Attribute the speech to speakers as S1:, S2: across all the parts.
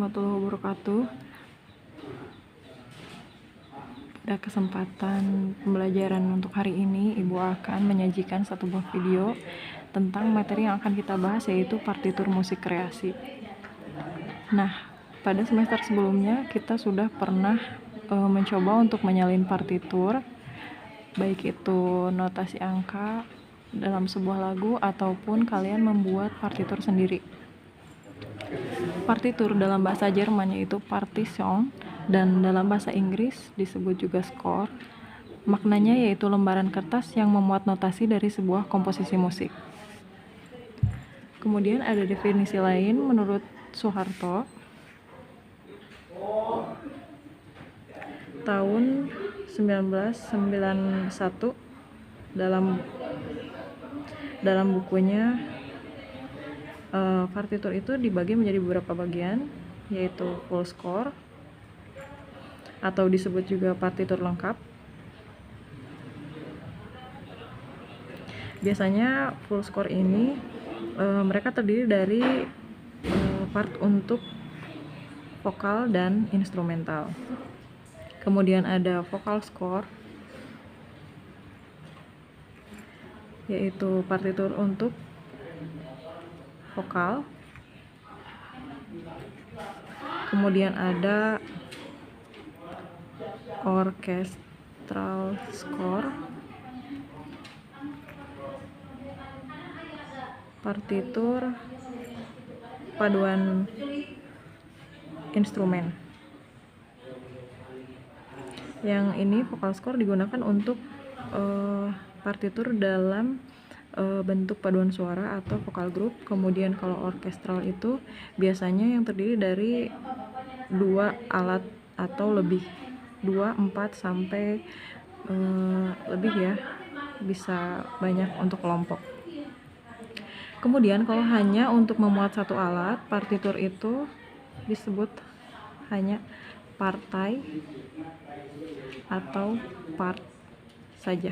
S1: warahmatullahi wabarakatuh. Pada kesempatan pembelajaran untuk hari ini, Ibu akan menyajikan satu buah video tentang materi yang akan kita bahas, yaitu partitur musik kreasi. Nah, pada semester sebelumnya kita sudah pernah mencoba untuk menyalin partitur, baik itu notasi angka dalam sebuah lagu ataupun kalian membuat partitur sendiri. Partitur dalam bahasa Jerman yaitu Partition, dan dalam bahasa Inggris disebut juga score. Maknanya yaitu lembaran kertas yang memuat notasi dari sebuah komposisi musik. Kemudian ada definisi lain menurut Soeharto tahun 1991 dalam bukunya. Partitur itu dibagi menjadi beberapa bagian, yaitu full score atau disebut juga partitur lengkap. Biasanya full score ini mereka terdiri dari part untuk vokal dan instrumental. Kemudian ada vocal score, yaitu partitur untuk vokal. Kemudian ada orchestral score, partitur paduan instrumen. Yang ini vocal score digunakan untuk partitur dalam bentuk paduan suara atau vokal group. Kemudian kalau orkestral itu biasanya yang terdiri dari 2 alat atau lebih, 2, 4 sampai lebih ya, bisa banyak untuk kelompok. Kemudian kalau hanya untuk memuat satu alat, partitur itu disebut hanya partai atau part saja.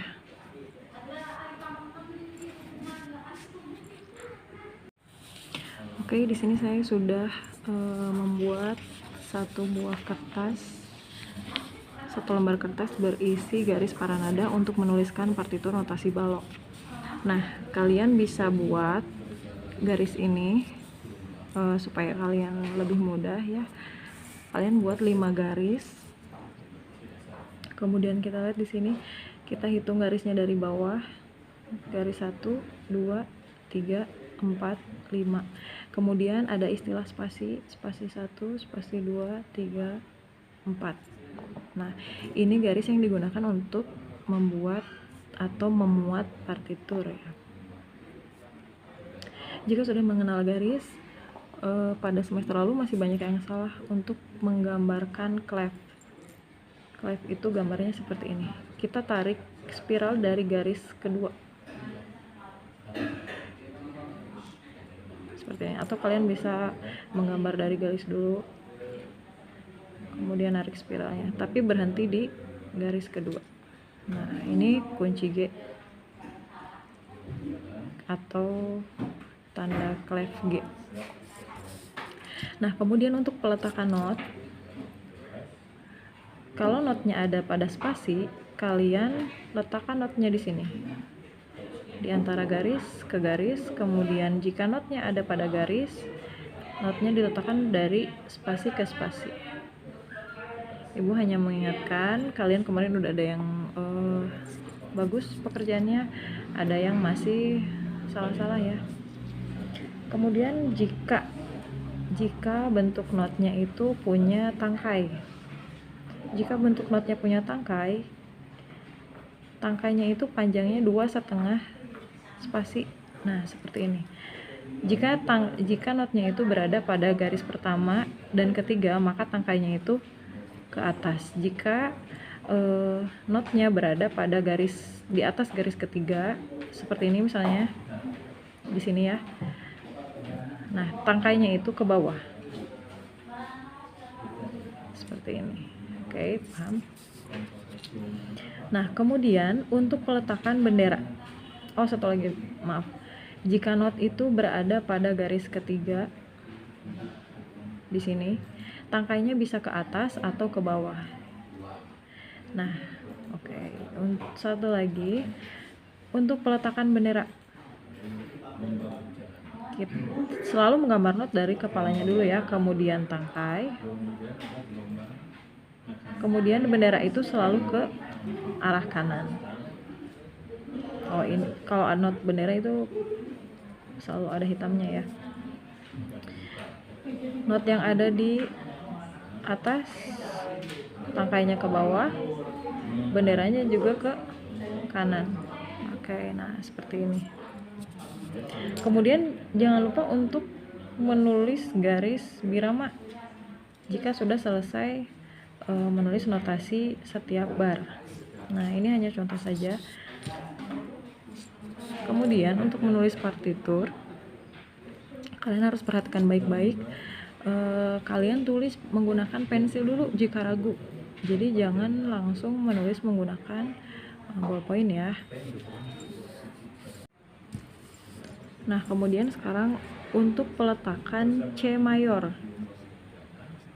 S1: Oke, di sini saya sudah membuat satu lembar kertas berisi garis paranada untuk menuliskan partitur notasi balok. Nah, kalian bisa buat garis ini supaya kalian lebih mudah ya. Kalian buat 5 garis. Kemudian kita lihat di sini, kita hitung garisnya dari bawah. Garis 1, 2, 3, 4, 5. Kemudian ada istilah spasi 1, spasi 2, 3, 4. Nah, ini garis yang digunakan untuk membuat atau memuat partitur ya. Jika sudah mengenal garis, pada semester lalu masih banyak yang salah untuk menggambarkan clef. Clef itu gambarnya seperti ini. Kita tarik spiral dari garis kedua. Seperti ini. Atau kalian bisa menggambar dari garis dulu, kemudian narik spiralnya, tapi berhenti di garis kedua. Nah, ini kunci G atau tanda clef G. Nah, kemudian untuk peletakan not, kalau notnya ada pada spasi, kalian letakkan notnya di sini, di antara garis ke garis. Kemudian jika notnya ada pada garis, notnya diletakkan dari spasi ke spasi. Ibu hanya mengingatkan, kalian kemarin udah ada yang bagus pekerjaannya, ada yang masih salah-salah ya. Kemudian jika bentuk notnya itu punya tangkai, tangkainya itu panjangnya 2,5 spasi. Nah, seperti ini. Jika notnya itu berada pada garis pertama dan ketiga, maka tangkainya itu ke atas. Jika notnya berada pada di atas garis ketiga, seperti ini misalnya di sini ya. Nah, tangkainya itu ke bawah. Seperti ini. Oke, paham? Nah, kemudian untuk peletakan bendera. Satu lagi, maaf. Jika not itu berada pada garis ketiga di sini, tangkainya bisa ke atas atau ke bawah. Nah, oke. Satu lagi, untuk peletakan bendera, kita selalu menggambar not dari kepalanya dulu ya, kemudian tangkai, kemudian bendera itu selalu ke arah kanan. Oh, ini kalau not bendera itu selalu ada hitamnya ya. Not yang ada di atas, tangkainya ke bawah, benderanya juga ke kanan. Oke, nah seperti ini. Kemudian jangan lupa untuk menulis garis birama jika sudah selesai menulis notasi setiap bar. Nah, ini hanya contoh saja. Kemudian untuk menulis partitur, kalian harus perhatikan baik-baik. Kalian tulis menggunakan pensil dulu jika ragu. Jadi jangan langsung menulis menggunakan ballpoint ya. Nah, kemudian sekarang untuk peletakan C mayor.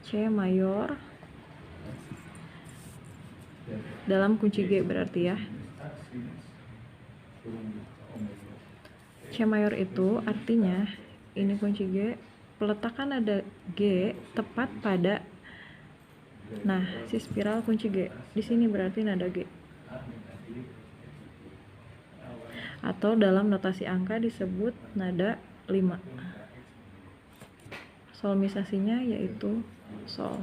S1: C mayor dalam kunci G berarti ya. C mayor itu artinya ini kunci G, peletakan nada G tepat pada si spiral kunci G. Di sini berarti nada G. Atau dalam notasi angka disebut nada 5. Solmisasinya yaitu sol.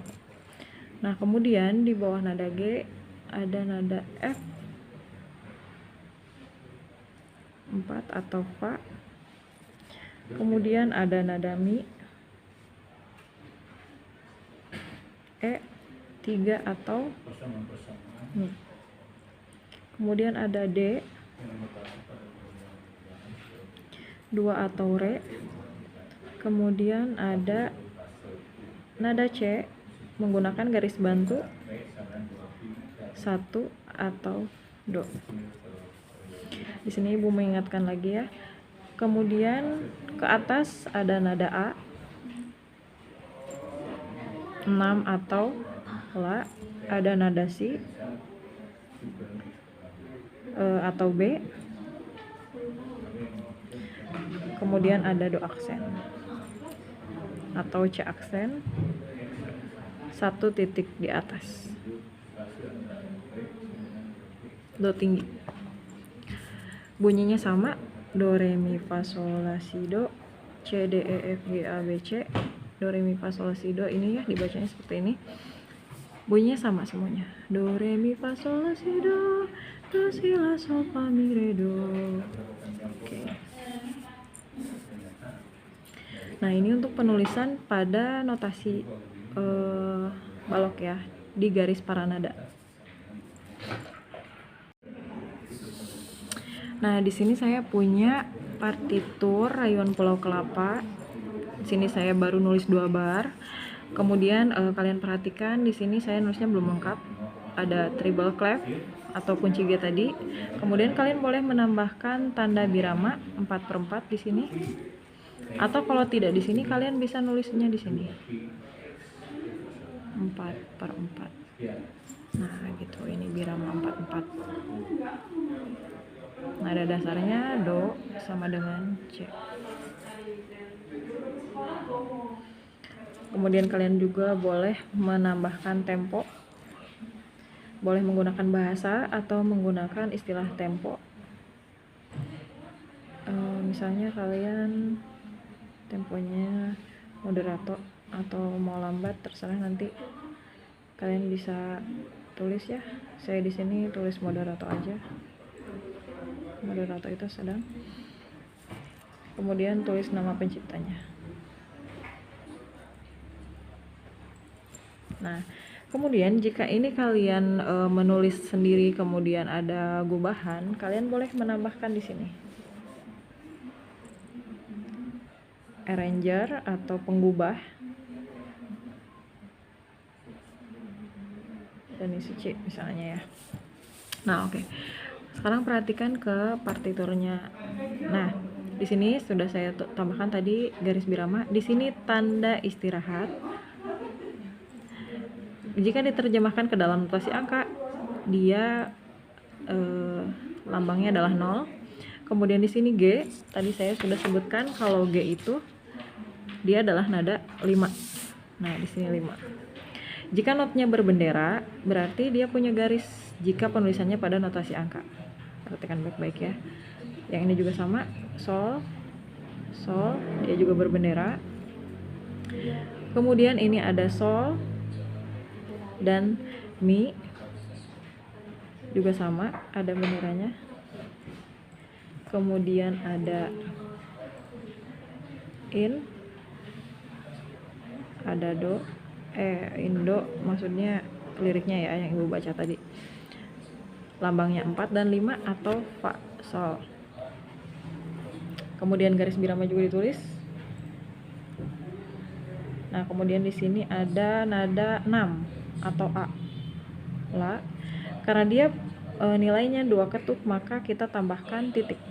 S1: Nah, kemudian di bawah nada G ada nada F 4 atau Fa. Kemudian ada nada Mi, E 3 atau Mi. Kemudian ada D 2 atau Re. Kemudian ada nada C menggunakan garis bantu 1 atau Do. Di sini Ibu mengingatkan lagi ya. Kemudian ke atas ada nada A 6 atau La, ada nada Si atau B. Kemudian ada Do aksen atau C aksen 1 titik di atas. Do tinggi. Bunyinya sama, do re mi fa sol la si do, C D E F G A B C. Do re mi fa sol la si do ini ya dibacanya seperti ini. Bunyinya sama semuanya. Do re mi fa sol la si do, do si la sol fa mi re do. Oke. Nah, ini untuk penulisan pada notasi balok ya, di garis paranada. Nah, di sini saya punya partitur Rayuan Pulau Kelapa. Di sini saya baru nulis 2 bar. Kemudian kalian perhatikan di sini saya nulisnya belum lengkap. Ada treble clef atau kunci G tadi. Kemudian kalian boleh menambahkan tanda birama 4/4 di sini. Atau kalau tidak di sini kalian bisa nulisnya di sini 4/4. Nah, gitu. Ini birama 4/4. Nada dasarnya do sama dengan C. Kemudian kalian juga boleh menambahkan tempo. Boleh menggunakan bahasa atau menggunakan istilah tempo. Misalnya kalian temponya moderato atau mau lambat, terserah, nanti kalian bisa tulis ya. Saya di sini tulis moderato aja. Moderato itu sedang. Kemudian tulis nama penciptanya. Nah, kemudian jika ini kalian menulis sendiri kemudian ada gubahan, kalian boleh menambahkan di sini arranger atau penggubah dan isi C misalnya ya. Nah, oke. Sekarang perhatikan ke partiturnya. Nah, di sini sudah saya tambahkan tadi garis birama. Di sini tanda istirahat. jika diterjemahkan ke dalam notasi angka, dia lambangnya adalah 0. Kemudian di sini G, tadi saya sudah sebutkan kalau G itu dia adalah nada 5. Nah, di sini 5. Jika notnya berbendera, berarti dia punya garis jika penulisannya pada notasi angka. Perhatikan baik-baik ya. Yang ini juga sama, sol, sol, dia juga berbendera. Kemudian ini ada sol dan mi, juga sama, ada benderanya. Kemudian ada in, ada do, indo, maksudnya liriknya ya yang ibu baca tadi. Lambangnya 4 dan 5 atau fa, sol. Kemudian garis birama juga ditulis. Nah, kemudian di sini ada nada 6 atau a, la. Karena dia nilainya 2 ketuk, maka kita tambahkan titik.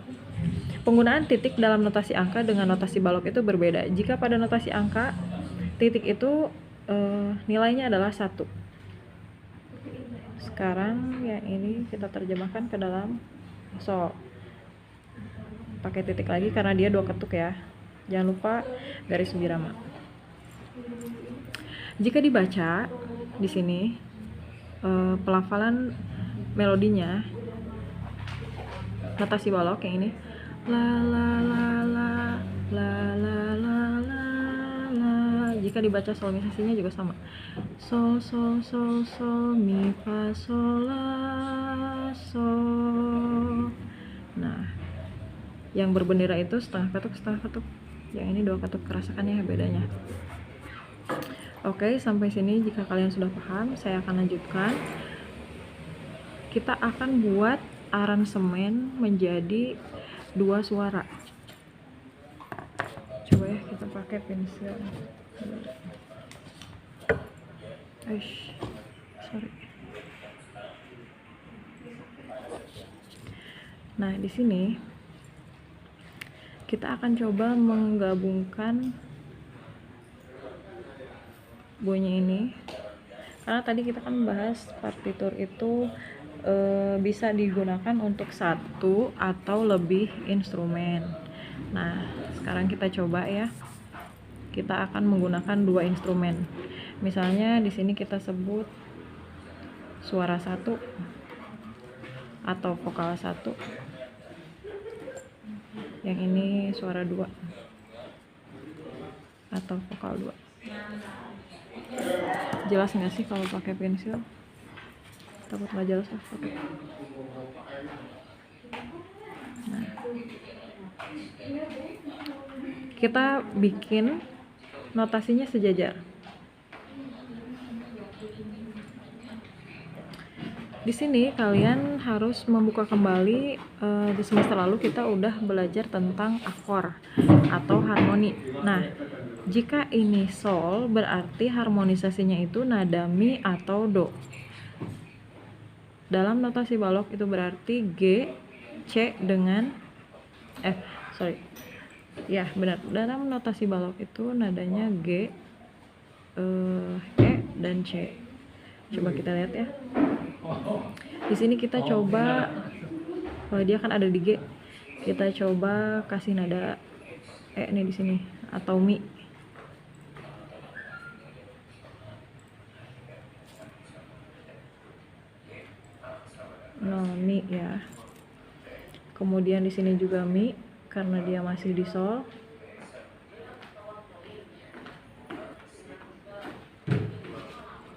S1: Penggunaan titik dalam notasi angka dengan notasi balok itu berbeda. Jika pada notasi angka, titik itu nilainya adalah 1. Sekarang yang ini kita terjemahkan ke dalam sol. Pakai titik lagi karena dia 2 ketuk ya. Jangan lupa garis birama. Jika dibaca di sini pelafalan melodinya notasi balok yang ini la la la la la la la la la. Jika dibaca solmisasinya juga sama, sol sol sol sol mi fa sol la sol. Nah, yang berbendera itu setengah ketuk, yang ini 2 ketuk. Rasakan ya bedanya. Oke, sampai sini jika kalian sudah paham, saya akan lanjutkan. Kita akan buat aransemen menjadi 2 suara. Coba ya, kita pakai pensil. Sorry. Nah, di sini kita akan coba menggabungkan bunyi ini. Karena tadi kita kan bahas partitur itu bisa digunakan untuk 1 atau lebih instrumen. Nah, sekarang kita coba ya. Kita akan menggunakan 2 instrumen. Misalnya di sini kita sebut suara 1 atau vokal 1. Yang ini suara 2 atau vokal 2. Jelas nggak sih kalau pakai pensil? Takut nggak jelas lah. Nah, kita bikin notasinya sejajar. Di sini kalian harus membuka kembali, di semester lalu kita udah belajar tentang akor atau harmoni. Nah, jika ini sol, berarti harmonisasinya itu nada mi atau do. Dalam notasi balok itu berarti G, C dengan ya benar. Dalam notasi balok itu nadanya G, E dan C. Coba kita lihat ya. Di sini kita coba, dia kan ada di G. Kita coba kasih nada E nih di sini atau mi. No, mi ya. Kemudian di sini juga mi karena dia masih di sol.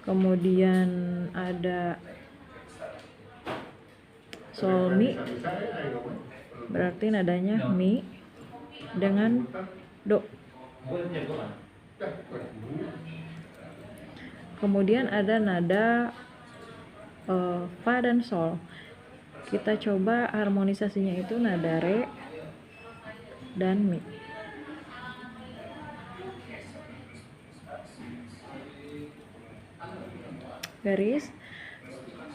S1: Kemudian ada sol mi, berarti nadanya mi dengan do. Kemudian ada nada fa dan sol. Kita coba harmonisasinya itu nada re dan mi. Garis.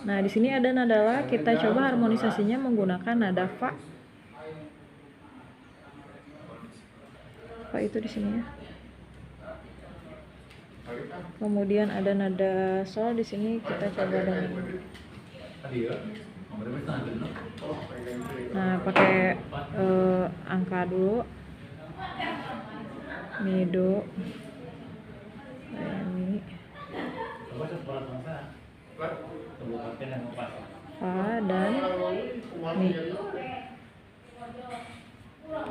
S1: Nah, di sini ada nada la, kita coba harmonisasinya menggunakan nada fa. Fa itu di sini ya. Kemudian ada nada sol di sini, kita coba dengan pakai angka dulu. Mi, do, re, mi, fa, dan mi.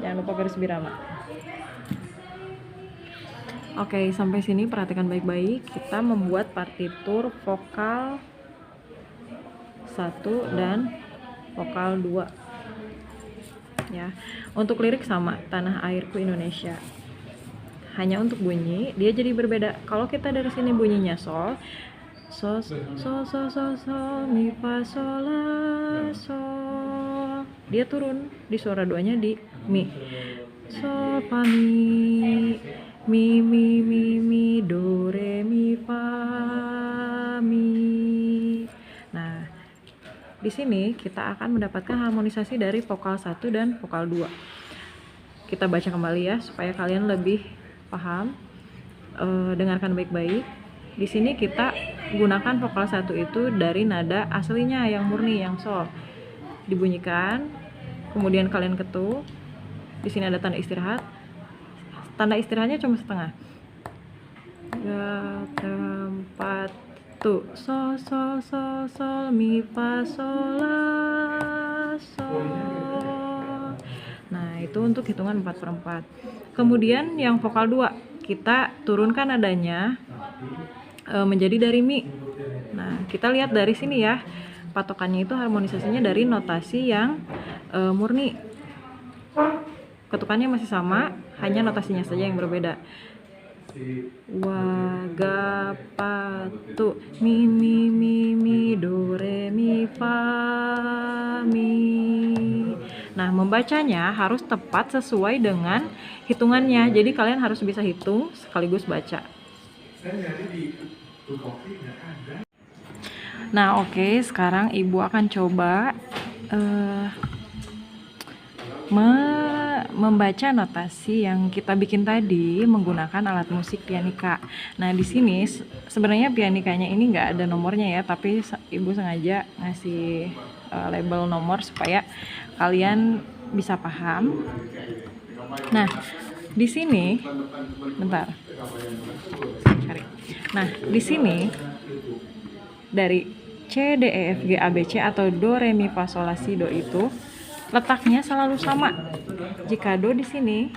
S1: Jangan lupa garis birama. Oke, sampai sini perhatikan baik-baik. Kita membuat partitur vokal 1 dan vokal 2. Ya. Untuk lirik sama, Tanah Airku Indonesia. Hanya untuk bunyi dia jadi berbeda. Kalau kita dari sini bunyinya sol, sol, sol, sol, sol, sol, mi, fa, sol, la, sol. Dia turun di suara duanya di mi. Sol, fa, mi, mi, mi, mi, mi, do, re, mi, fa, mi. Nah, di sini kita akan mendapatkan harmonisasi dari vokal 1 dan vokal 2. Kita baca kembali ya supaya kalian lebih paham. Dengarkan baik-baik. Di sini kita gunakan vokal 1 itu dari nada aslinya yang murni, yang sol. Dibunyikan, kemudian kalian ketuk. Di sini ada tanda istirahat. Tanda istirahatnya cuma setengah. 3, 4, tuh. Sol, sol, sol, sol, mi, fa, sol, la, sol. Nah, itu untuk hitungan 4/4. Kemudian yang vokal 2, kita turunkan nadanya menjadi dari mi. Nah, kita lihat dari sini ya. Patokannya itu harmonisasinya dari notasi yang murni. Ketukannya masih sama, hanya notasinya saja yang berbeda. Wa, ga, pa, tu, mi, mi, mi, mi, do, re, mi, fa, mi. Nah, membacanya harus tepat sesuai dengan hitungannya. Jadi kalian harus bisa hitung sekaligus baca. Nah, oke, sekarang Ibu akan coba membaca notasi yang kita bikin tadi menggunakan alat musik pianika. Nah, di sini sebenarnya pianikanya ini nggak ada nomornya ya, tapi Ibu sengaja ngasih label nomor supaya kalian bisa paham. Nah, di sini, bentar, cari. Nah, di sini dari C, D, E, F, G, A, B, C atau do, re, mi, fa, sol, la, si, do itu letaknya selalu sama. Jika do di sini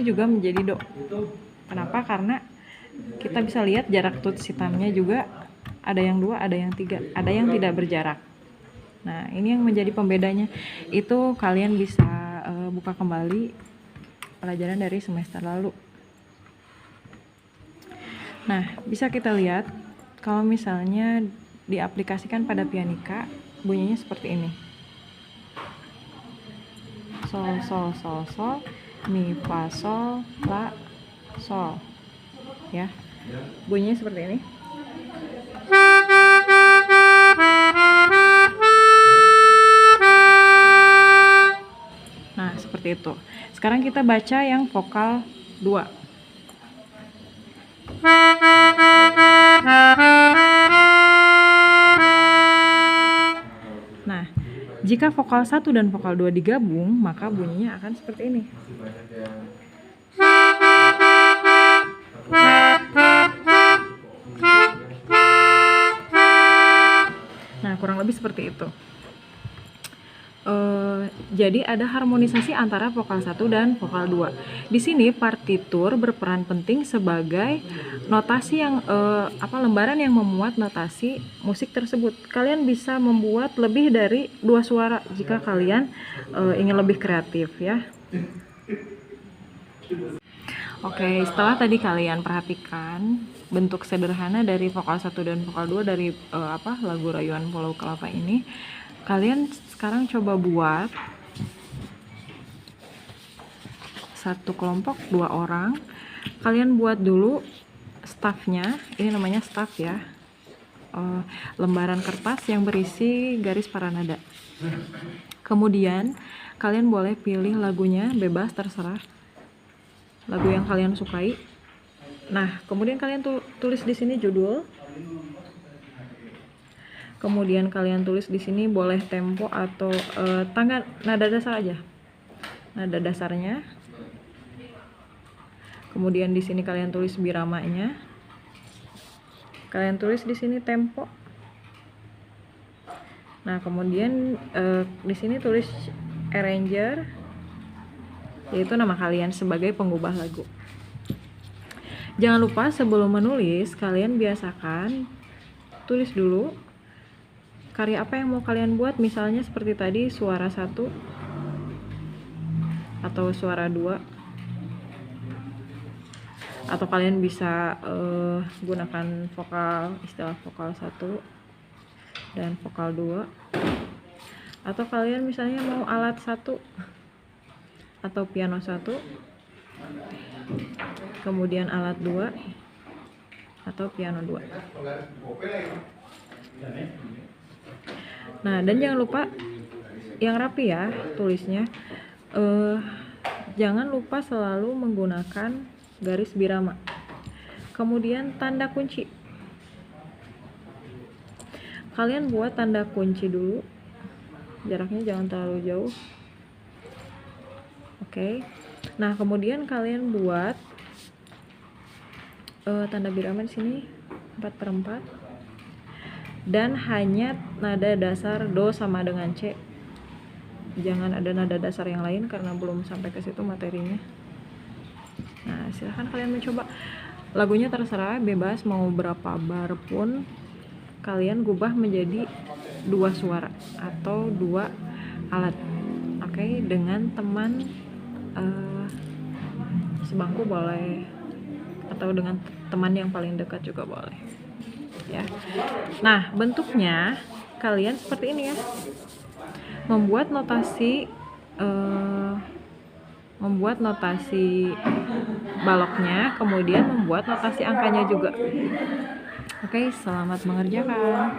S1: juga menjadi do. Kenapa? Karena kita bisa lihat jarak tuts hitamnya juga ada yang 2, ada yang 3, ada yang tidak berjarak. Nah, ini yang menjadi pembedanya. Itu kalian bisa buka kembali pelajaran dari semester lalu. Nah, bisa kita lihat kalau misalnya diaplikasikan pada pianika, bunyinya seperti ini. Sol, sol, sol, sol, mi, fa, sol, la, sol. Ya. Bunyinya seperti ini. Nah, seperti itu. Sekarang kita baca yang vokal 2. Nah, jika vokal 1 dan vokal 2 digabung, maka bunyinya akan seperti ini. Nah, kurang lebih seperti itu. Jadi ada harmonisasi antara vokal 1 dan vokal 2. Di sini partitur berperan penting sebagai notasi yang lembaran yang memuat notasi musik tersebut. Kalian bisa membuat lebih dari 2 suara jika kalian ingin lebih kreatif ya. Oke, setelah tadi kalian perhatikan bentuk sederhana dari vokal 1 dan vokal 2 dari lagu Rayuan Pulau Kelapa ini, kalian sekarang coba buat satu kelompok 2 orang. Kalian buat dulu staffnya, ini namanya staff ya, lembaran kertas yang berisi garis para nada. Kemudian kalian boleh pilih lagunya, bebas terserah lagu yang kalian sukai. Nah, kemudian kalian tulis di sini judul. Kemudian kalian tulis di sini boleh tempo atau tangga nada dasar aja. Nada dasarnya. Kemudian di sini kalian tulis biramanya. Kalian tulis di sini tempo. Nah, kemudian di sini tulis arranger, yaitu nama kalian sebagai pengubah lagu. Jangan lupa sebelum menulis, kalian biasakan tulis dulu karya apa yang mau kalian buat, misalnya seperti tadi suara 1 atau suara 2, atau kalian bisa gunakan vokal, istilah vokal 1 dan vokal 2, atau kalian misalnya mau alat 1 atau piano 1, kemudian alat 2 atau piano 2. Nah, dan jangan lupa yang rapi ya tulisnya. Jangan lupa selalu menggunakan garis birama. Kemudian tanda kunci. Kalian buat tanda kunci dulu. Jaraknya jangan terlalu jauh. Oke. Nah, kemudian kalian buat tanda birama di sini 4/4. Dan hanya nada dasar do sama dengan C. Jangan ada nada dasar yang lain karena belum sampai ke situ materinya. Nah, silahkan kalian mencoba. Lagunya terserah, bebas mau berapa bar pun kalian gubah menjadi 2 suara atau 2 alat. Oke, dengan teman sebangku boleh, atau dengan teman yang paling dekat juga boleh. Ya. Nah, bentuknya kalian seperti ini ya. Membuat notasi baloknya, kemudian membuat notasi angkanya juga. Oke, selamat mengerjakan.